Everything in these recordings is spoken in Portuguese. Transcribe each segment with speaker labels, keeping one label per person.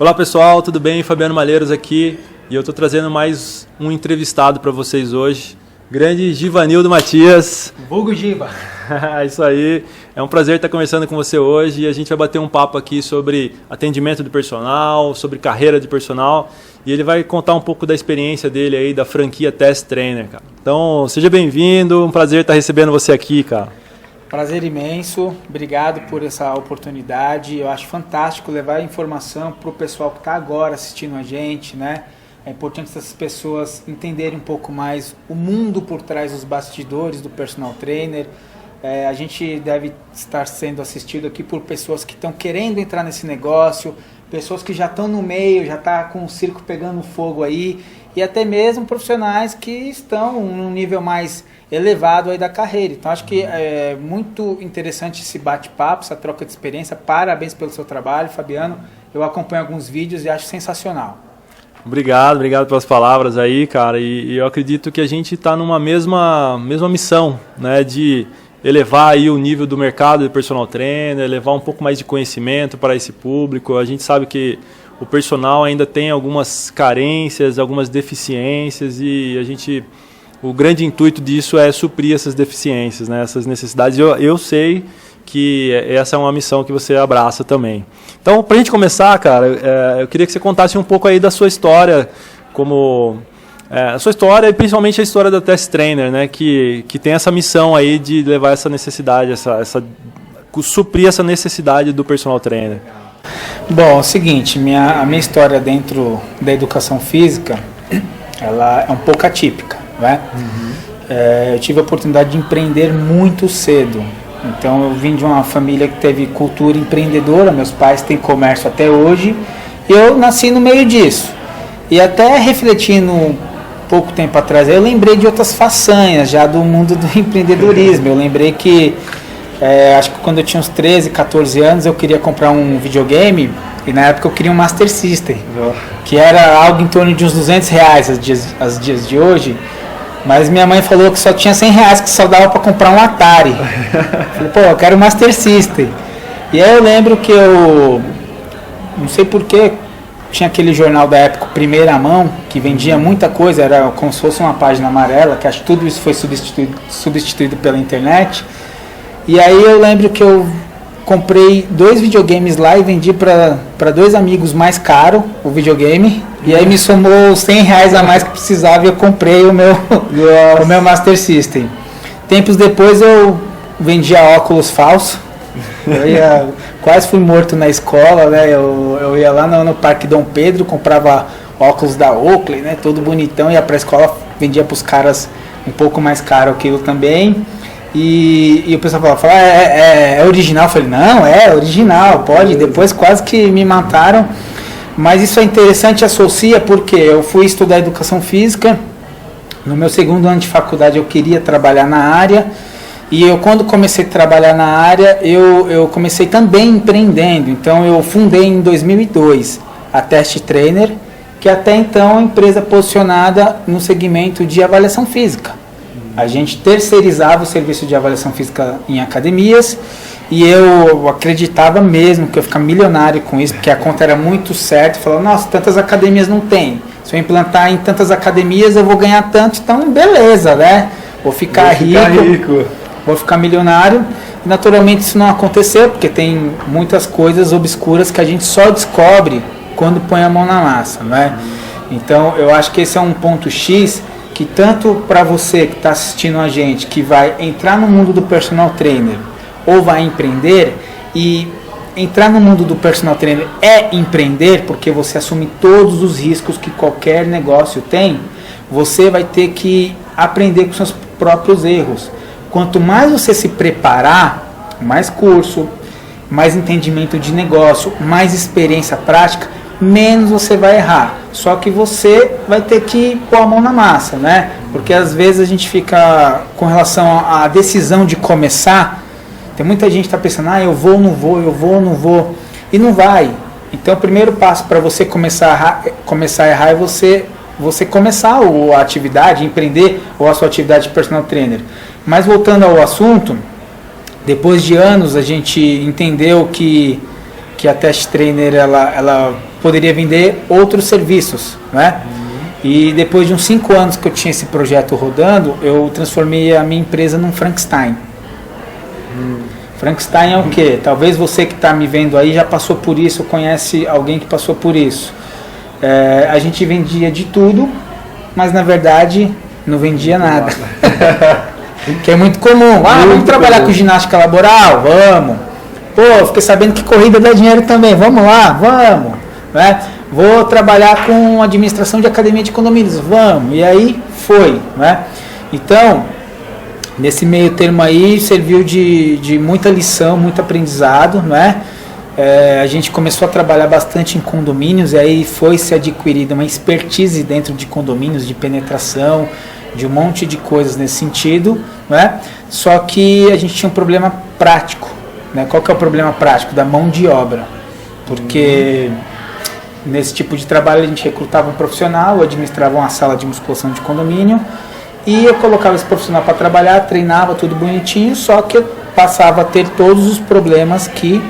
Speaker 1: Olá pessoal, tudo bem? Fabiano Malheiros aqui e eu estou trazendo mais um entrevistado para vocês hoje. Grande Givanildo Matias.
Speaker 2: Vulgo Giva.
Speaker 1: Isso aí, é um prazer estar conversando com você hoje e a gente vai bater um papo aqui sobre atendimento do personal, sobre carreira de personal e ele vai contar um pouco da experiência dele aí da franquia Test Trainer, cara. Então, seja bem-vindo, um prazer estar recebendo você aqui, cara.
Speaker 2: Prazer imenso, obrigado por essa oportunidade. Eu acho fantástico levar informação para o pessoal que está agora assistindo a gente, né? É importante essas pessoas entenderem um pouco mais o mundo por trás dos bastidores do personal trainer. A gente deve estar sendo assistido aqui por pessoas que estão querendo entrar nesse negócio, pessoas que já estão no meio, já estão com o circo pegando fogo aí, e até mesmo profissionais que estão num nível mais elevado aí da carreira. Então acho que é muito interessante esse bate-papo, essa troca de experiência. Parabéns pelo seu trabalho, Fabiano. Eu acompanho alguns vídeos e acho sensacional.
Speaker 1: Obrigado pelas palavras aí, cara. E eu acredito que a gente está numa mesma missão, né, de elevar aí o nível do mercado de personal trainer, levar um pouco mais de conhecimento para esse público. A gente sabe que o personal ainda tem algumas carências, algumas deficiências e o grande intuito disso é suprir essas deficiências, né, essas necessidades. Eu sei que essa é uma missão que você abraça também. Então, para a gente começar, cara, eu queria que você contasse um pouco aí da sua história, a sua história e principalmente a história da Test Trainer, né, que tem essa missão aí de levar essa necessidade, suprir essa necessidade do personal trainer.
Speaker 2: Bom, é o seguinte, a minha história dentro da educação física, ela é um pouco atípica, né? Eu tive a oportunidade de empreender muito cedo. Então eu vim de uma família que teve cultura empreendedora, meus pais têm comércio até hoje, e eu nasci no meio disso. E até refletindo pouco tempo atrás, eu lembrei de outras façanhas já do mundo do empreendedorismo. Eu lembrei que, acho que quando eu tinha uns 13, 14 anos, eu queria comprar um videogame, e na época eu queria um Master System, que era algo em torno de uns R$200 aos dias de hoje. Mas minha mãe falou que só tinha R$100, que só dava para comprar um Atari. Falei, pô, eu quero o Master System. E aí eu lembro que eu, não sei porquê, tinha aquele jornal da época, Primeira Mão, que vendia muita coisa, era como se fosse uma página amarela, que acho que tudo isso foi substituído pela internet. E aí eu lembro que eu comprei 2 videogames lá e vendi para 2 amigos mais caro o videogame. E aí me somou R$100 a mais que precisava e eu comprei o meu Master System. Tempos depois eu vendia óculos falsos. Quase fui morto na escola, né? Eu ia lá no Parque Dom Pedro, comprava óculos da Oakley, né? Todo bonitão, ia para a escola, vendia para os caras um pouco mais caro aquilo também. E o pessoal falava, é original? Eu falei, não, é original, pode. Depois quase que me mataram. Mas isso é interessante, associa, porque eu fui estudar educação física. No meu segundo ano de faculdade eu queria trabalhar na área. E eu, quando comecei a trabalhar na área, eu comecei também empreendendo. Então eu fundei em 2002 a Test Trainer, que até então é uma empresa posicionada no segmento de avaliação física. A gente terceirizava o serviço de avaliação física em academias e eu acreditava mesmo que eu ia ficar milionário com isso, porque a conta era muito certa. Eu falava, nossa, tantas academias não tem. Se eu implantar em tantas academias eu vou ganhar tanto, então beleza, né? Vou ficar rico, vou ficar milionário. E, naturalmente isso não aconteceu, porque tem muitas coisas obscuras que a gente só descobre quando põe a mão na massa, né? Então eu acho que esse é um ponto X que tanto para você que está assistindo a gente, que vai entrar no mundo do personal trainer ou vai empreender, e entrar no mundo do personal trainer é empreender, porque você assume todos os riscos que qualquer negócio tem, você vai ter que aprender com seus próprios erros. Quanto mais você se preparar, mais curso, mais entendimento de negócio, mais experiência prática, menos você vai errar. Só que você vai ter que pôr a mão na massa, né? Porque às vezes a gente fica com relação à decisão de começar. Tem muita gente que está pensando, eu vou, não vou, e não vai. Então o primeiro passo para você começar a errar é você começar a atividade, empreender ou a sua atividade de personal trainer. Mas voltando ao assunto, depois de anos a gente entendeu que a Test Trainer ela poderia vender outros serviços, né? E depois de uns 5 anos que eu tinha esse projeto rodando, eu transformei a minha empresa num Frankenstein. Frankenstein é o quê? Talvez você que está me vendo aí já passou por isso, conhece alguém que passou por isso. A gente vendia de tudo, mas na verdade não vendia nada. Que é muito comum. Vamos trabalhar com ginástica laboral? Vamos. Pô, fiquei sabendo que corrida dá dinheiro também. Vamos lá, vamos. Né? Vou trabalhar com administração de academia de condomínios. Vamos. E aí foi. Né? Então, nesse meio termo aí, serviu de muita lição, muito aprendizado. Né? A gente começou a trabalhar bastante em condomínios e aí foi se adquirida uma expertise dentro de condomínios, de penetração, de um monte de coisas nesse sentido, né? Só que a gente tinha um problema prático, né? Qual que é o problema prático? Da mão de obra, porque nesse tipo de trabalho a gente recrutava um profissional, administrava uma sala de musculação de condomínio e eu colocava esse profissional para trabalhar, treinava tudo bonitinho, só que eu passava a ter todos os problemas que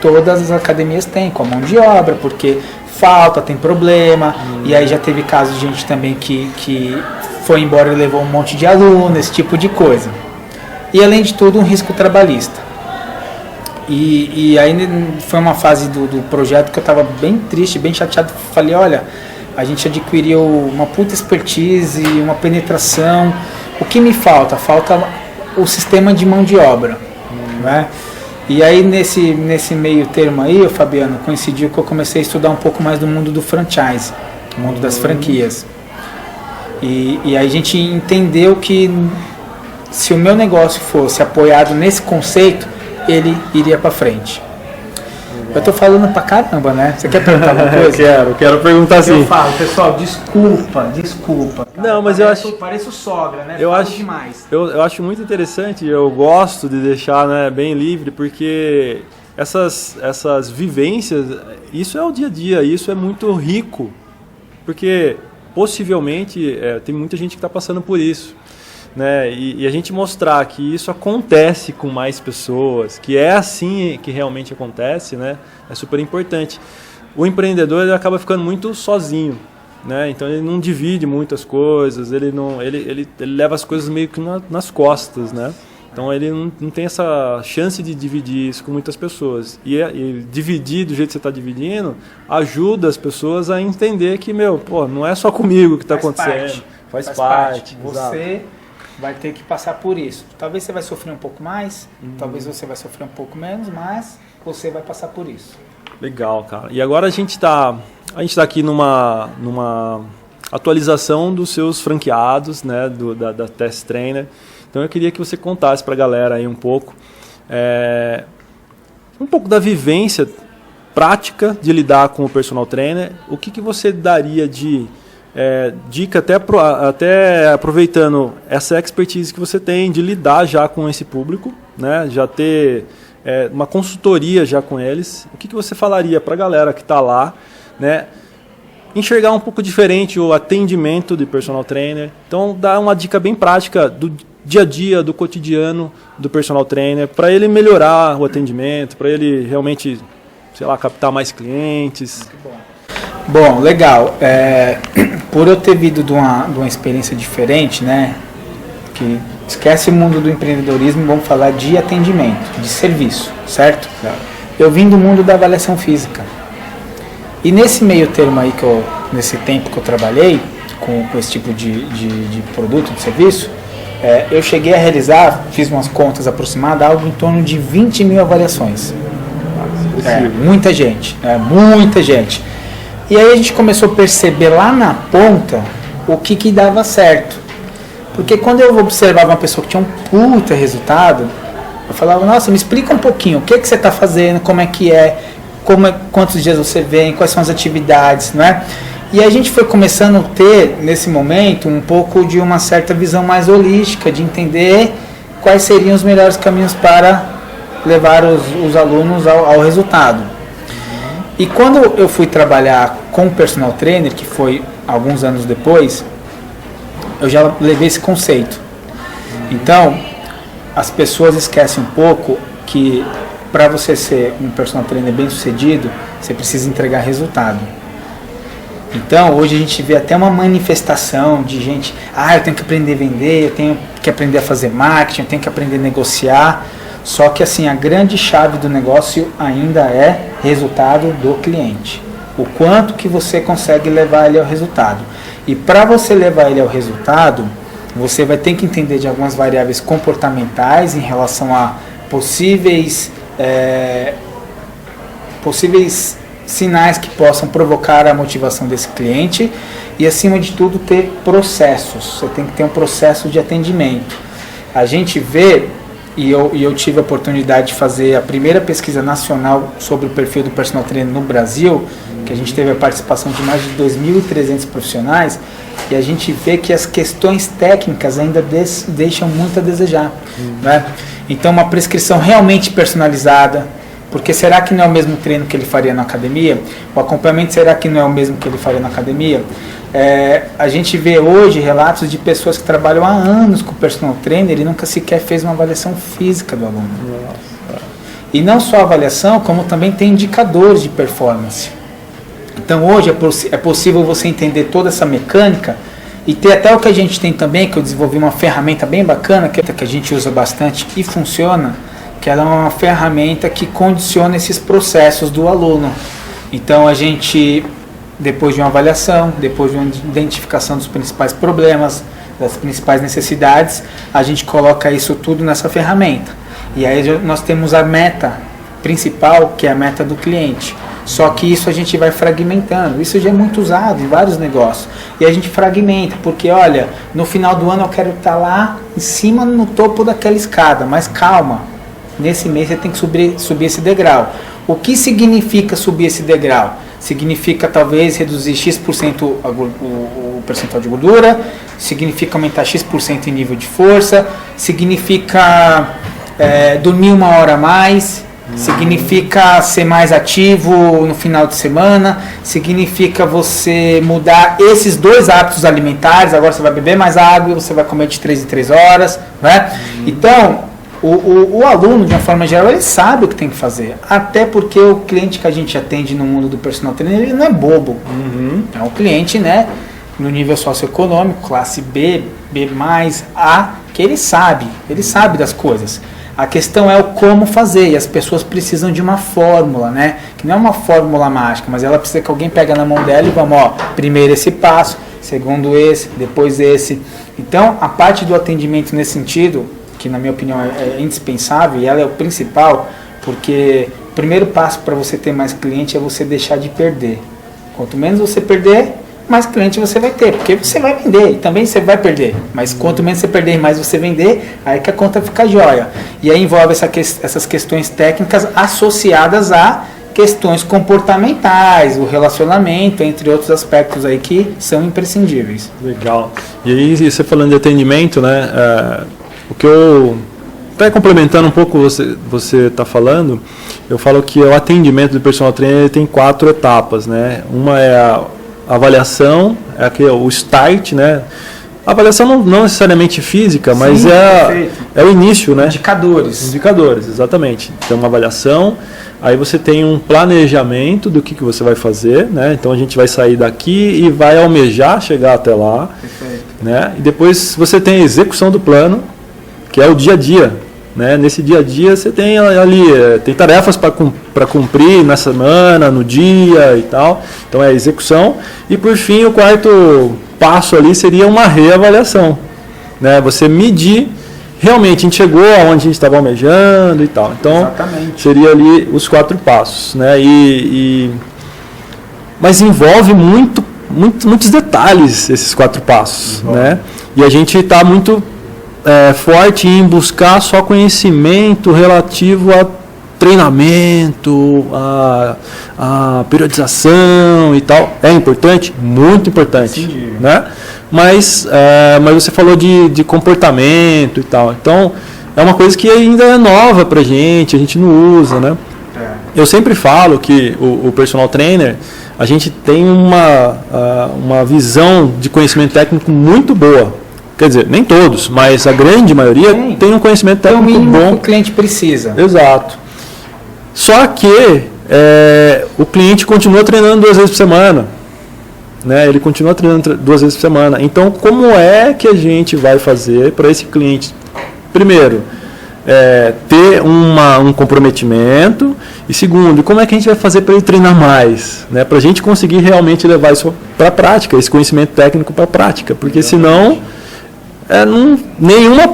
Speaker 2: todas as academias têm, com a mão de obra, porque falta, tem problema, e aí já teve casos de gente também que foi embora e levou um monte de aluno, esse tipo de coisa. E além de tudo, um risco trabalhista. E aí foi uma fase do projeto que eu estava bem triste, bem chateado. Falei, olha, a gente adquiriu uma puta expertise, uma penetração. O que me falta? Falta o sistema de mão de obra, né? E aí nesse meio termo aí, Fabiano, coincidiu que eu comecei a estudar um pouco mais do mundo do franchise, do mundo das franquias. E aí a gente entendeu que se o meu negócio fosse apoiado nesse conceito, ele iria para frente. Eu tô falando pra caramba, né? Você quer perguntar alguma coisa?
Speaker 1: Quero perguntar sim.
Speaker 2: Eu falo, pessoal, desculpa. Tá?
Speaker 1: Não, mas
Speaker 2: Pareço sogra, né?
Speaker 1: Eu
Speaker 2: falo
Speaker 1: acho
Speaker 2: demais.
Speaker 1: Eu acho muito interessante, eu gosto de deixar, né, bem livre, porque essas vivências, isso é o dia a dia, isso é muito rico, porque possivelmente tem muita gente que está passando por isso. Né? E a gente mostrar que isso acontece com mais pessoas, que é assim que realmente acontece, né? É super importante. O empreendedor ele acaba ficando muito sozinho, né? Então ele não divide muitas coisas, ele leva as coisas meio que nas costas, né? Então ele não tem essa chance de dividir isso com muitas pessoas. E dividir do jeito que você está dividindo ajuda as pessoas a entender que, não é só comigo que está acontecendo. Faz parte.
Speaker 2: Você vai ter que passar por isso. Talvez você vai sofrer um pouco mais, talvez você vai sofrer um pouco menos, mas você vai passar por isso.
Speaker 1: Legal, cara. E agora a gente tá aqui numa atualização dos seus franqueados, né, da Test Trainer. Então eu queria que você contasse para a galera aí um pouco da vivência prática de lidar com o personal trainer. O que você daria de dica, até aproveitando essa expertise que você tem de lidar já com esse público, né? Já ter uma consultoria já com eles. O que você falaria para a galera que está lá, né? Enxergar um pouco diferente o atendimento de personal trainer. Então, dá uma dica bem prática do dia a dia, do cotidiano do personal trainer, para ele melhorar o atendimento, para ele realmente, captar mais clientes.
Speaker 2: Muito bom. Bom, legal. Por eu ter vindo de uma experiência diferente, né? Que esquece o mundo do empreendedorismo, vamos falar de atendimento, de serviço, certo? Claro. Eu vim do mundo da avaliação física. E nesse meio termo aí, nesse tempo que eu trabalhei com esse tipo de produto, de serviço, eu cheguei a realizar, fiz umas contas aproximadas, algo em torno de 20 mil avaliações. Muita gente. E aí a gente começou a perceber lá na ponta o que dava certo. Porque quando eu observava uma pessoa que tinha um puta resultado, eu falava, nossa, me explica um pouquinho, o que você está fazendo, como é que quantos dias você vem, quais são as atividades, não é? E a gente foi começando a ter, nesse momento, um pouco de uma certa visão mais holística, de entender quais seriam os melhores caminhos para levar os alunos ao resultado. E quando eu fui trabalhar com o personal trainer, que foi alguns anos depois, eu já levei esse conceito. Então, as pessoas esquecem um pouco que para você ser um personal trainer bem sucedido, você precisa entregar resultado. Então, hoje a gente vê até uma manifestação de gente, eu tenho que aprender a vender, eu tenho que aprender a fazer marketing, eu tenho que aprender a negociar. Só que assim, a grande chave do negócio ainda é resultado do cliente. O quanto que você consegue levar ele ao resultado. E para você levar ele ao resultado, você vai ter que entender de algumas variáveis comportamentais em relação a possíveis sinais que possam provocar a motivação desse cliente e, acima de tudo, ter processos. Você tem que ter um processo de atendimento. A gente vê, e eu tive a oportunidade de fazer a primeira pesquisa nacional sobre o perfil do personal trainer no Brasil, que a gente teve a participação de mais de 2.300 profissionais, e a gente vê que as questões técnicas ainda deixam muito a desejar. Né? Então, uma prescrição realmente personalizada, porque será que não é o mesmo treino que ele faria na academia? O acompanhamento será que não é o mesmo que ele faria na academia? A gente vê hoje relatos de pessoas que trabalham há anos com o personal trainer e nunca sequer fez uma avaliação física do aluno. Nossa. E não só a avaliação, como também tem indicadores de performance. Então hoje é possível você entender toda essa mecânica e ter até o que a gente tem também, que eu desenvolvi uma ferramenta bem bacana, que a gente usa bastante e funciona, que ela é uma ferramenta que condiciona esses processos do aluno. Então a gente, depois de uma avaliação, depois de uma identificação dos principais problemas, das principais necessidades, a gente coloca isso tudo nessa ferramenta. E aí nós temos a meta principal, que é a meta do cliente. Só que isso a gente vai fragmentando. Isso já é muito usado em vários negócios. E a gente fragmenta, porque olha, no final do ano eu quero estar lá em cima, no topo daquela escada, mas calma. Nesse mês você tem que subir esse degrau. O que significa subir esse degrau? Significa talvez reduzir X% o percentual de gordura, significa aumentar X% em nível de força, significa dormir 1 hora a mais, significa ser mais ativo no final de semana, significa você mudar esses 2 hábitos alimentares, agora você vai beber mais água e você vai comer de 3 em 3 horas. Né? Então, o aluno, de uma forma geral, ele sabe o que tem que fazer. Até porque o cliente que a gente atende no mundo do personal trainer, ele não é bobo. É um cliente, né, no nível socioeconômico, classe B, B+, A, que ele sabe das coisas. A questão é o como fazer, e as pessoas precisam de uma fórmula, né? Que não é uma fórmula mágica, mas ela precisa que alguém pegue na mão dela e vamos, primeiro esse passo, segundo esse, depois esse. Então, a parte do atendimento nesse sentido, que na minha opinião é indispensável, e ela é o principal, porque o primeiro passo para você ter mais cliente é você deixar de perder. Quanto menos você perder, mais cliente você vai ter, porque você vai vender, e também você vai perder, mas quanto menos você perder e mais você vender, aí que a conta fica jóia. E aí envolve essas questões técnicas associadas a questões comportamentais, o relacionamento, entre outros aspectos aí que são imprescindíveis.
Speaker 1: Legal. E aí, você falando de atendimento, né, o que eu, até complementando um pouco você está falando, eu falo que o atendimento do personal trainer tem 4 etapas, né? Uma é a avaliação, o start, né? A avaliação não necessariamente física, mas sim, é o início, né? Indicadores, exatamente. Então, uma avaliação, aí você tem um planejamento do que você vai fazer, né? Então, a gente vai sair daqui e vai almejar chegar até lá. Perfeito. Né? E depois você tem a execução do plano, que é o dia a dia. Né? Nesse dia a dia você tem ali tem tarefas para cumprir na semana, no dia e tal. Então é a execução. E por fim, o 4º passo ali seria uma reavaliação. Né? Você medir realmente a gente chegou aonde a gente estava almejando e tal. Então exatamente. Seria ali os 4 passos. Né? Mas envolve muitos detalhes esses 4 passos. Né? E a gente está muito forte em buscar só conhecimento relativo a treinamento, a periodização e tal. É importante? Muito importante. Sim, né? Mas você falou de comportamento e tal. Então, é uma coisa que ainda é nova pra gente, a gente não usa, né? Eu sempre falo que o personal trainer, a gente tem uma visão de conhecimento técnico muito boa. Quer dizer, nem todos, mas a grande maioria tem um conhecimento técnico bom.
Speaker 2: Que o cliente precisa.
Speaker 1: Exato. Só que o cliente continua treinando 2 vezes por semana. Né? Ele continua treinando 2 vezes por semana. Então, como é que a gente vai fazer para esse cliente, primeiro, ter um comprometimento, e segundo, como é que a gente vai fazer para ele treinar mais, né? Para a gente conseguir realmente levar isso para a prática, esse conhecimento técnico para a prática, porque senão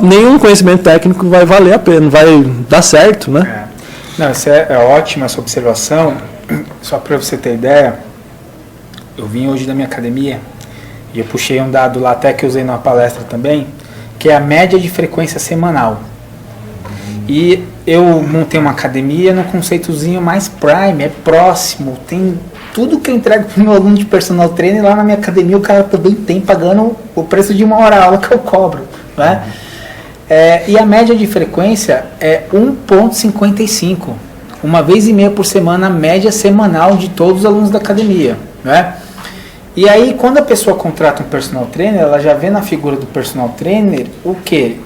Speaker 1: nenhum conhecimento técnico vai valer a pena, não vai dar certo, né?
Speaker 2: Não, isso é ótima essa observação. Só para você ter ideia, eu vim hoje da minha academia e eu puxei um dado lá até que eu usei numa palestra também, que é a média de frequência semanal. E eu montei uma academia no conceitozinho mais prime, é próximo, tem tudo que eu entrego para o meu aluno de personal trainer lá na minha academia, o cara também tem, pagando o preço de uma hora aula que eu cobro, né? E a média de frequência é 1,55, 1,5 vezes por semana, a média semanal de todos os alunos da academia, né? E aí, quando a pessoa contrata um personal trainer, ela já vê na figura do personal trainer o que?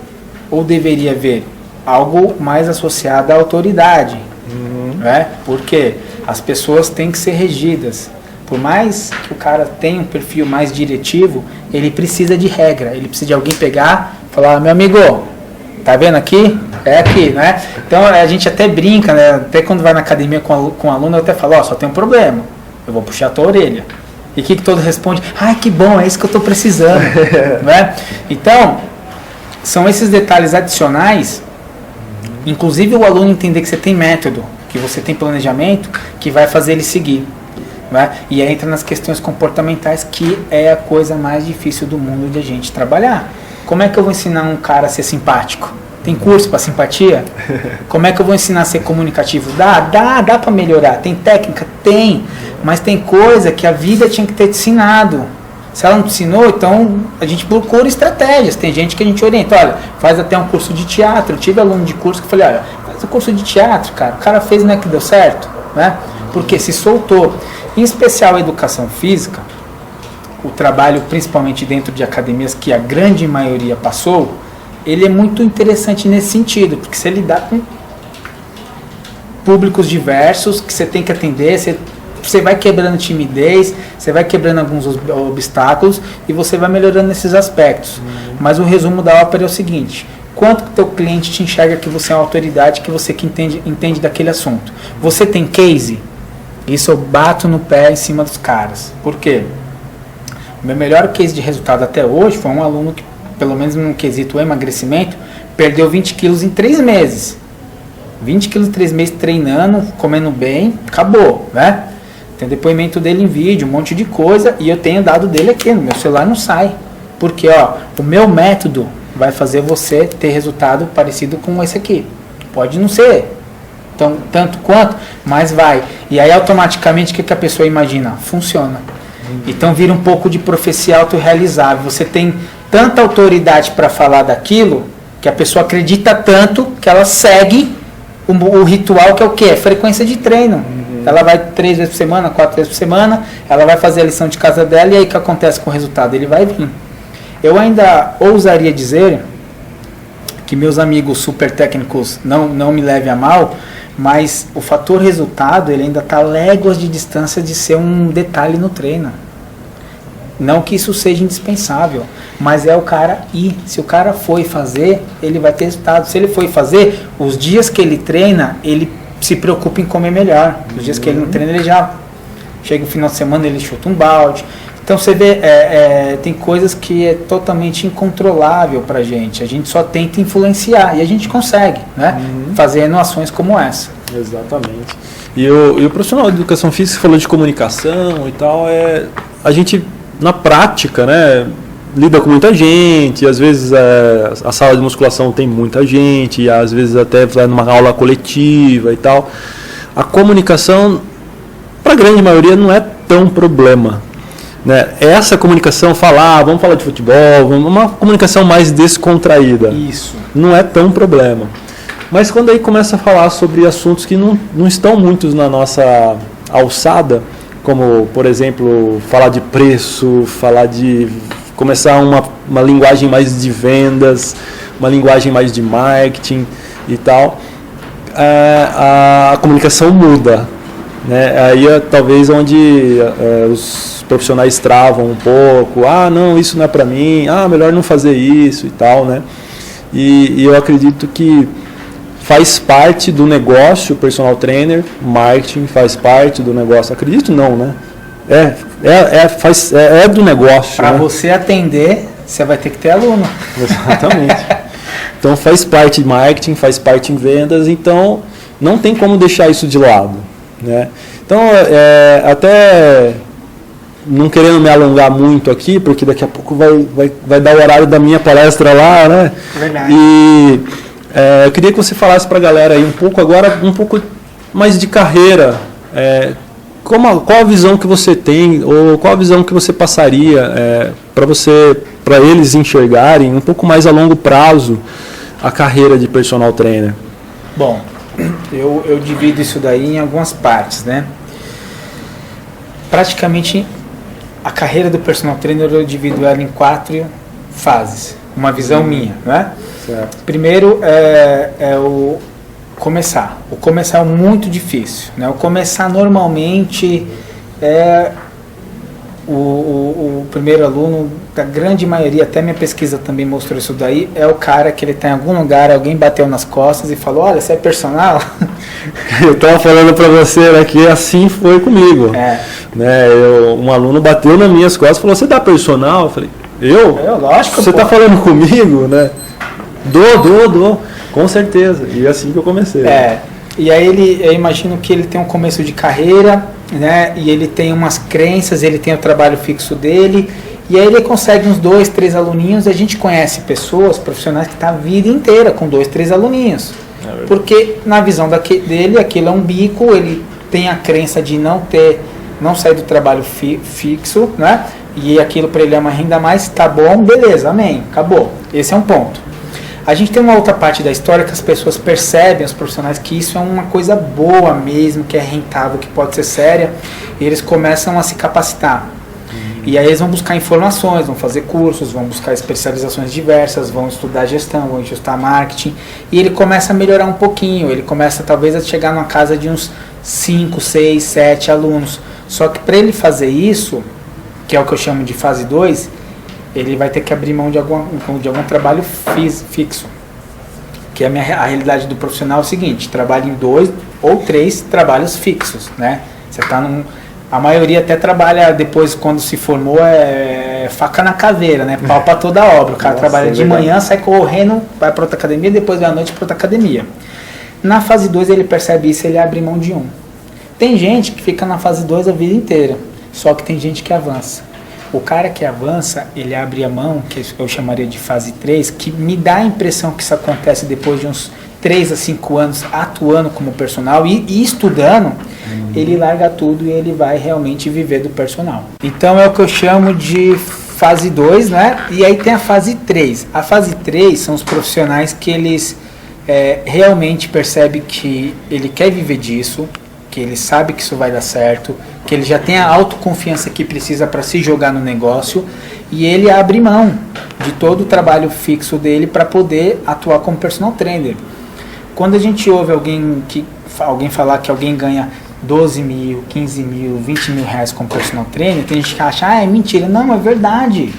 Speaker 2: Ou deveria ver? Algo mais associado à autoridade, né? Porque as pessoas têm que ser regidas. Por mais que o cara tenha um perfil mais diretivo, ele precisa de regra, ele precisa de alguém pegar e falar, meu amigo, tá vendo aqui? É aqui, né? Então a gente até brinca, né? Até quando vai na academia com o aluno, eu até falo, só tem um problema, eu vou puxar a tua orelha. E o que todo responde? Que bom, é isso que eu estou precisando. Né? Então, são esses detalhes adicionais, inclusive o aluno entender que você tem método, que você tem planejamento, que vai fazer ele seguir. Né? E aí entra nas questões comportamentais, que é a coisa mais difícil do mundo de a gente trabalhar. Como é que eu vou ensinar um cara a ser simpático? Tem curso para simpatia? Como é que eu vou ensinar a ser comunicativo? Dá para melhorar. Tem técnica? Tem. Mas tem coisa que a vida tinha que ter te ensinado. Se ela não te ensinou, então a gente procura estratégias. Tem gente que a gente orienta. Olha, faz até um curso de teatro. Eu tive aluno de curso que eu falei, olha, faz um curso de teatro, cara. O cara fez, não é que deu certo? Né? Porque se soltou. Em especial a educação física, o trabalho principalmente dentro de academias que a grande maioria passou, ele é muito interessante nesse sentido, porque você lidar com públicos diversos que você tem que atender, você vai quebrando timidez, você vai quebrando alguns obstáculos e você vai melhorando nesses aspectos. Mas o resumo da ópera é o seguinte: quanto que o teu cliente te enxerga que você é uma autoridade, que você que entende daquele assunto? Você tem case? Isso eu bato no pé em cima dos caras. Por quê? O meu melhor case de resultado até hoje foi um aluno que, pelo menos no quesito emagrecimento, perdeu 20 quilos em 3 meses. 20 quilos em 3 meses treinando, comendo bem, acabou, né? Tem depoimento dele em vídeo, um monte de coisa, e eu tenho dado dele aqui, no meu celular não sai. Porque, o meu método vai fazer você ter resultado parecido com esse aqui. Pode não ser tanto quanto, mas vai. E aí automaticamente o que a pessoa imagina? Funciona. Então vira um pouco de profecia autorrealizável. Você tem tanta autoridade para falar daquilo, que a pessoa acredita tanto que ela segue o ritual, que é o quê? É frequência de treino. Ela vai 3 vezes por semana, 4 vezes por semana, ela vai fazer a lição de casa dela, e aí o que acontece com o resultado? Ele vai vir. Eu ainda ousaria dizer que meus amigos super técnicos não me levem a mal, mas o fator resultado, ele ainda está léguas de distância de ser um detalhe no treino. Não que isso seja indispensável, mas é o cara ir. Se o cara foi fazer, ele vai ter resultado. Se ele foi fazer, os dias que ele treina, ele se preocupa em comer melhor. Os dias que ele não treina, ele já chega no final de semana, ele chuta um balde. Então você vê, tem coisas que é totalmente incontrolável pra gente. A gente só tenta influenciar e a gente consegue, né? Fazendo ações como essa.
Speaker 1: Exatamente. E o profissional de educação física falou de comunicação e tal, a gente na prática, né, lida com muita gente, às vezes a sala de musculação tem muita gente, e às vezes até vai numa aula coletiva e tal. A comunicação, para a grande maioria, não é tão problema. Né? Essa comunicação, vamos falar de futebol, uma comunicação mais descontraída.
Speaker 2: Isso.
Speaker 1: Não é tão problema. Mas quando aí começa a falar sobre assuntos que não estão muitos na nossa alçada, como, por exemplo, falar de preço, começar uma linguagem mais de vendas, uma linguagem mais de marketing e tal, a comunicação muda, né? Aí é talvez onde os profissionais travam um pouco, não, isso não é para mim, melhor não fazer isso e tal, né? E eu acredito que faz parte do negócio personal trainer, marketing faz parte do negócio, acredito não, né? É do negócio.
Speaker 2: Para
Speaker 1: né?
Speaker 2: você atender, você vai ter que ter aluno.
Speaker 1: Exatamente. Então faz parte de marketing, faz parte em vendas, então não tem como deixar isso de lado, né? Então até não querendo me alongar muito aqui, porque daqui a pouco vai dar o horário da minha palestra lá, né?
Speaker 2: Verdade.
Speaker 1: E eu queria que você falasse para a galera aí um pouco mais de carreira. Qual a visão que você tem, ou qual a visão que você passaria para eles enxergarem um pouco mais a longo prazo a carreira de personal trainer?
Speaker 2: Bom, eu divido isso daí em algumas partes, né? Praticamente a carreira do personal trainer eu divido ela em 4 fases, uma visão minha, né?
Speaker 1: Certo.
Speaker 2: Primeiro é o começar. O começar é muito difícil, né? O começar normalmente é o primeiro aluno, da grande maioria, até minha pesquisa também mostrou isso daí, é o cara que ele está em algum lugar, alguém bateu nas costas e falou, olha, você é personal?
Speaker 1: Eu estava falando para você que assim foi comigo. Né? Um aluno bateu nas minhas costas e falou, você dá personal? Eu falei,
Speaker 2: lógico.
Speaker 1: Você está falando comigo, né? Dou, com certeza. E é assim que eu comecei.
Speaker 2: E aí eu imagino que ele tem um começo de carreira, né? E ele tem umas crenças, ele tem o trabalho fixo dele, e aí ele consegue uns 2, 3 aluninhos, e a gente conhece pessoas, profissionais que estão a vida inteira com 2, 3 aluninhos. Porque na visão dele, aquilo é um bico, ele tem a crença de não sair do trabalho fixo, né? E aquilo para ele é uma renda a mais, tá bom, beleza, amém, acabou. Esse é um ponto. A gente tem uma outra parte da história que as pessoas percebem, os profissionais, que isso é uma coisa boa mesmo, que é rentável, que pode ser séria, e eles começam a se capacitar. E aí eles vão buscar informações, vão fazer cursos, vão buscar especializações diversas, vão estudar gestão, vão estudar marketing, e ele começa a melhorar um pouquinho, ele começa talvez a chegar numa casa de uns 5, 6, 7 alunos. Só que para ele fazer isso, que é o que eu chamo de fase 2, ele vai ter que abrir mão de algum trabalho fixo. Que a realidade do profissional é o seguinte, trabalha em 2 ou 3 trabalhos fixos, né? Você tá a maioria até trabalha depois, quando se formou, faca na caveira, né? Pau pra toda a obra. O cara trabalha de manhã, sai correndo, vai para outra academia, depois vai à noite para outra academia. Na fase 2 ele percebe isso, ele abre mão de um. Tem gente que fica na fase 2 a vida inteira, só que tem gente que avança. O cara que avança, ele abre a mão, que eu chamaria de fase 3, que me dá a impressão que isso acontece depois de uns 3 a 5 anos atuando como personal e estudando, ele larga tudo e ele vai realmente viver do personal. Então é o que eu chamo de fase 2, né? E aí tem a fase 3. A fase 3 são os profissionais que eles realmente percebem que ele quer viver disso, que ele sabe que isso vai dar certo, que ele já tem a autoconfiança que precisa para se jogar no negócio, e ele abre mão de todo o trabalho fixo dele para poder atuar como personal trainer. Quando a gente ouve alguém falar que alguém ganha 12 mil, 15 mil, 20 mil reais como personal trainer, tem gente que acha, é mentira. Não, é verdade.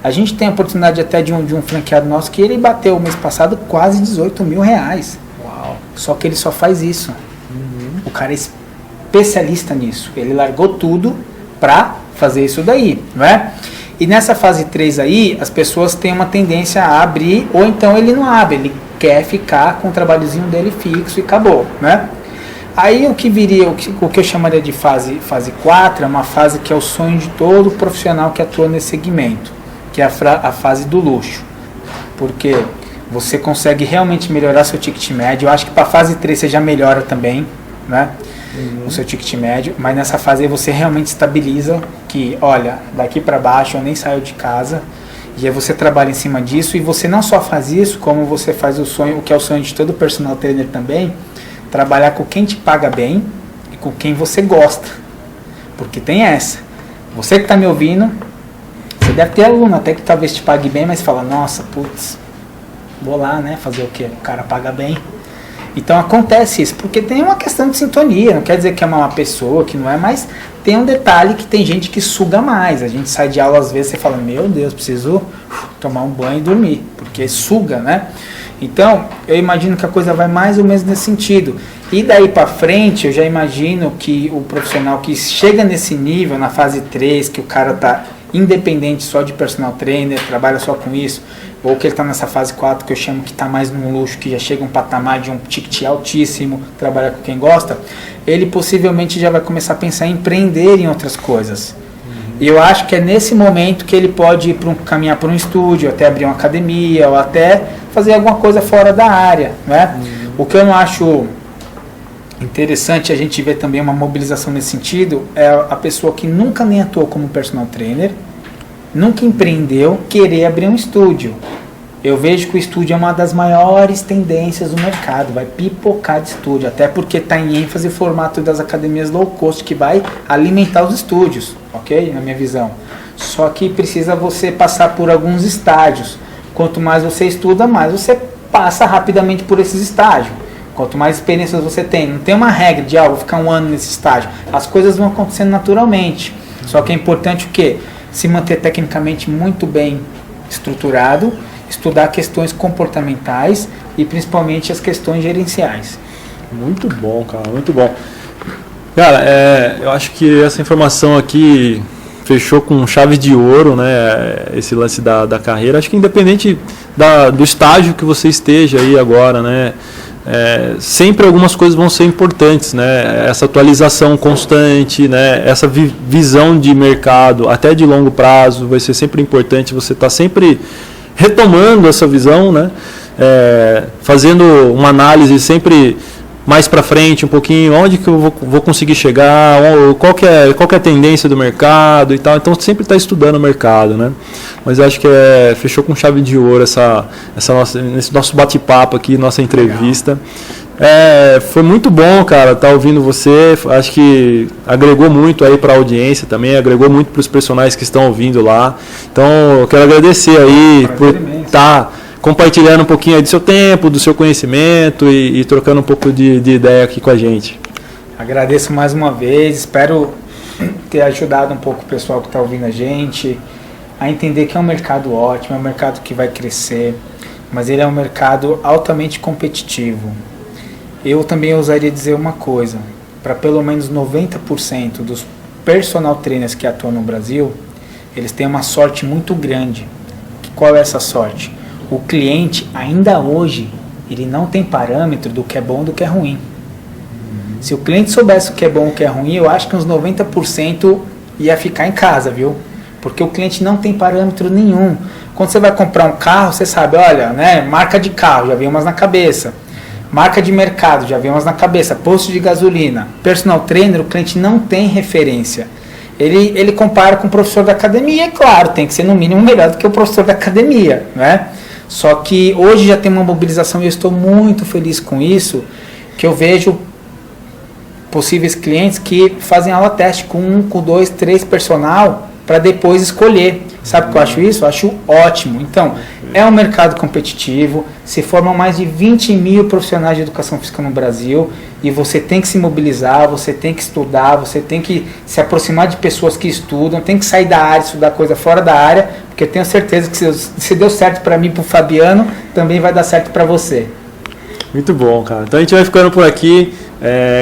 Speaker 2: A gente tem a oportunidade até de um franqueado nosso que ele bateu o mês passado quase 18 mil reais.
Speaker 1: Uau.
Speaker 2: Só que ele só faz isso. O cara é especialista nisso. Ele largou tudo para fazer isso daí, não é? E nessa fase 3 aí, as pessoas têm uma tendência a abrir, ou então ele não abre, ele quer ficar com o trabalhozinho dele fixo e acabou, né? Aí o que viria, o que eu chamaria de fase 4, é uma fase que é o sonho de todo profissional que atua nesse segmento, que é a fase do luxo. Porque você consegue realmente melhorar seu ticket médio. Eu acho que para a fase 3 você já melhora também, né? O seu ticket médio, mas nessa fase aí você realmente estabiliza que, olha, daqui para baixo eu nem saio de casa, e aí você trabalha em cima disso, e você não só faz isso, como você faz o sonho, o que é o sonho de todo personal trainer também, trabalhar com quem te paga bem e com quem você gosta, porque tem essa, você que está me ouvindo, você deve ter aluno até que talvez te pague bem, mas fala, nossa, putz, vou lá, né, fazer o quê? O cara paga bem. Então acontece isso, porque tem uma questão de sintonia, não quer dizer que é uma pessoa, que não é, mas tem um detalhe que tem gente que suga mais. A gente sai de aula às vezes e fala, meu Deus, preciso tomar um banho e dormir, porque suga, né? Então, eu imagino que a coisa vai mais ou menos nesse sentido. E daí para frente, eu já imagino que o profissional que chega nesse nível, na fase 3, que o cara tá independente só de personal trainer, trabalha só com isso, ou que ele está nessa fase 4, que eu chamo que está mais num luxo, que já chega um patamar de um ticket altíssimo, trabalhar com quem gosta, ele possivelmente já vai começar a pensar em empreender em outras coisas. E eu acho que é nesse momento que ele pode ir caminhar para um estúdio, até abrir uma academia, ou até fazer alguma coisa fora da área, né? O que eu não acho interessante a gente ver também uma mobilização nesse sentido é a pessoa que nunca nem atuou como personal trainer, nunca empreendeu, querer abrir um estúdio. Eu vejo que o estúdio é uma das maiores tendências do mercado, vai pipocar de estúdio, até porque está em ênfase o formato das academias low cost, que vai alimentar os estúdios, ok? Na minha visão. Só que precisa você passar por alguns estágios. Quanto mais você estuda, mais você passa rapidamente por esses estágios. Quanto mais experiências você tem, não tem uma regra de, vou ficar um ano nesse estágio. As coisas vão acontecendo naturalmente. Só que é importante o quê? Se manter tecnicamente muito bem estruturado, estudar questões comportamentais e principalmente as questões gerenciais.
Speaker 1: Muito bom, cara, muito bom. Cara, eu acho que essa informação aqui fechou com chave de ouro, né, esse lance da carreira. Acho que independente do estágio que você esteja aí agora, né, sempre algumas coisas vão ser importantes, né, essa atualização constante, né, essa visão de mercado, até de longo prazo, vai ser sempre importante você estar sempre retomando essa visão, né, fazendo uma análise sempre mais para frente um pouquinho, onde que eu vou conseguir chegar, qual que é a tendência do mercado e tal. Então sempre está estudando o mercado, né? Mas acho que fechou com chave de ouro esse nosso bate-papo aqui, nossa entrevista. Foi muito bom, cara, estar ouvindo você. Acho que agregou muito aí para a audiência também, agregou muito para os personagens que estão ouvindo lá. Então eu quero agradecer aí por estar compartilhando um pouquinho aí do seu tempo, do seu conhecimento e trocando um pouco de ideia aqui com a gente.
Speaker 2: Agradeço mais uma vez, espero ter ajudado um pouco o pessoal que está ouvindo a gente a entender que é um mercado ótimo, é um mercado que vai crescer, mas ele é um mercado altamente competitivo. Eu também ousaria dizer uma coisa, para pelo menos 90% dos personal trainers que atuam no Brasil, eles têm uma sorte muito grande. Qual é essa sorte? O cliente, ainda hoje, ele não tem parâmetro do que é bom e do que é ruim. Se o cliente soubesse o que é bom e o que é ruim, eu acho que uns 90% ia ficar em casa, viu? Porque o cliente não tem parâmetro nenhum. Quando você vai comprar um carro, você sabe, olha, né, marca de carro, já vem umas na cabeça. Marca de mercado, já vem umas na cabeça. Posto de gasolina. Personal trainer, o cliente não tem referência. Ele compara com o professor da academia, é claro, tem que ser no mínimo melhor do que o professor da academia, né? Só que hoje já tem uma mobilização e eu estou muito feliz com isso, que eu vejo possíveis clientes que fazem aula teste com 1, com 2, 3 personal para depois escolher. Sabe o que eu acho isso? Eu acho ótimo. Então, é um mercado competitivo, se formam mais de 20 mil profissionais de educação física no Brasil e você tem que se mobilizar, você tem que estudar, você tem que se aproximar de pessoas que estudam, tem que sair da área, estudar coisa fora da área, porque eu tenho certeza que se deu certo para mim e para o Fabiano, também vai dar certo para você.
Speaker 1: Muito bom, cara. Então a gente vai ficando por aqui.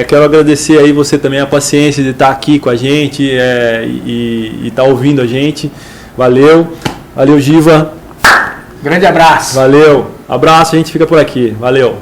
Speaker 1: Quero agradecer aí você também a paciência de estar aqui com a gente e estar ouvindo a gente. Valeu. Valeu, Giva.
Speaker 2: Grande abraço.
Speaker 1: Valeu. Abraço, a gente fica por aqui. Valeu.